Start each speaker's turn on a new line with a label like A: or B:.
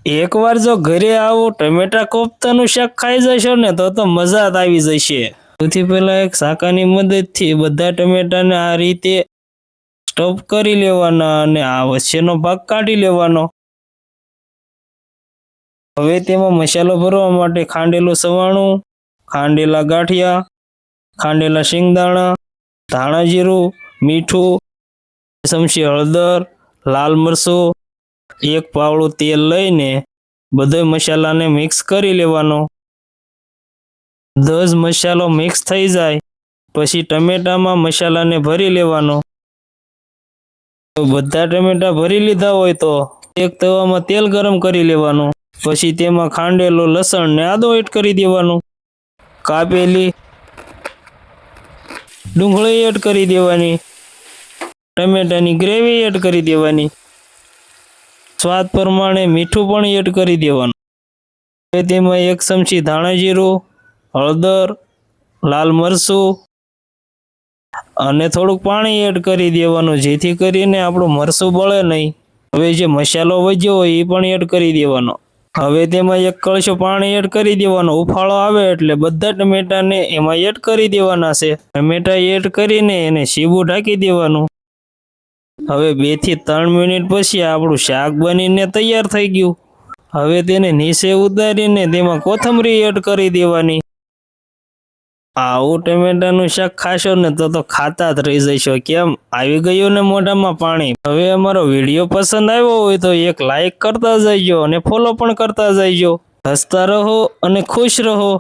A: એકવાર જો ઘરે આવું ટમેટા કોફતાનું શાક ખાઈ જશો ને તો મજા જ આવી જશે। સૌથી પહેલા એક શાકાની મદદથી બધા ટમેટાને આ રીતે સ્ટફ કરી લેવાના અને આ વચ્ચેનો ભાગ કાઢી લેવાનો। હવે તેમાં મસાલો ભરવા માટે ખાંડેલું સવાણું, ખાંડેલા ગાંઠિયા, ખાંડેલા શિંગદાણા, ધાણા જીરું, મીઠું, ચમચી હળદર, લાલ મરચું, એક પાવડું તેલ લઈને બધો મસાલાને મિક્સ કરી લેવાનો। 10 મસાલો મિક્સ થઈ જાય પછી ટમેટામાં મસાલાને ભરી લેવાનો। તો બધા ટમેટા ભરી લીધા હોય તો એક તવામાં તેલ ગરમ કરી લેવાનું। પછી તેમાં ખાંડેલું લસણ ને આદું એડ કરી દેવાનું। કાપેલી ડુંગળી એડ કરી દેવાની। ટમેટાની ગ્રેવી એડ કરી દેવાની। સ્વાદ પ્રમાણે મીઠું પણ એડ કરી દેવાનું। હવે તેમાં 1 ચમચી ધાણા જીરું, હળદર, લાલ મરચું અને થોડુંક પાણી એડ કરી દેવાનું જેથી કરીને આપણું મરચું બળે નહીં। હવે જે મસાલો વધ્યો હોય એ પણ એડ કરી દેવાનો। હવે તેમાં 1 કળશો પાણી એડ કરી દેવાનો। ઉફાળો આવે એટલે બધા ટમેટાને એમાં એડ કરી દેવાના છે। ટમેટા એડ કરીને એને સીબું ઢાંકી દેવાનું। હવે 2 થી 3 મિનિટ પછી આપણું શાક બનીને તૈયાર થઈ ગયું। હવે તેને નીચે ઉતારીને તેમાં કોથમરી એડ કરી દેવાની। આવું ટમેટાનું શાક ખાશો ને તો ખાતા જ રહી જશો। કેમ આવી ગયું ને મોઢામાં પાણી। હવે અમારો વિડીયો પસંદ આવ્યો હોય તો એક લાઈક કરતા જજો અને ફોલો પણ કરતા જજો। હસતા રહો અને ખુશ રહો।